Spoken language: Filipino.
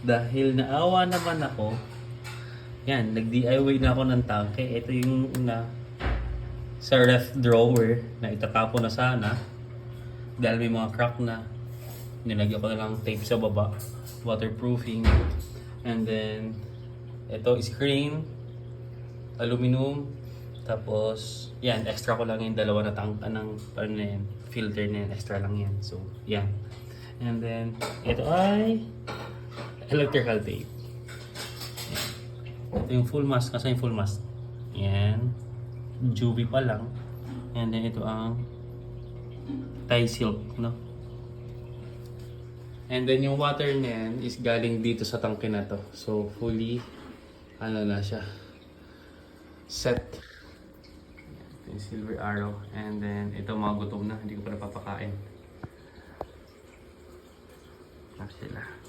Dahil naawa naman ako, yan, nag-DIY na ako ng tangke. Ito yung una sa ref drawer na itatapo na sana. Dahil may mga crack na. Nilagyan ko na lang tape sa baba. Waterproofing. And then, ito is screen. Aluminum. Tapos, yan, extra ko lang yung dalawa na tangka ng ano na yan, filter na yan. Extra lang yan. So, yan. And then, ito ay electrical tape. Yan. Ito yung full mask. Kasi yung full mask. Yan. Juvie pa lang. And then, ito ang Thai silk, no? And then, yung water na yan is galing dito sa tangke na to. So, fully, ano na siya, set. Yung silver arrow. And then, ito mga gutom na. Hindi ko pa napapakain. Sila.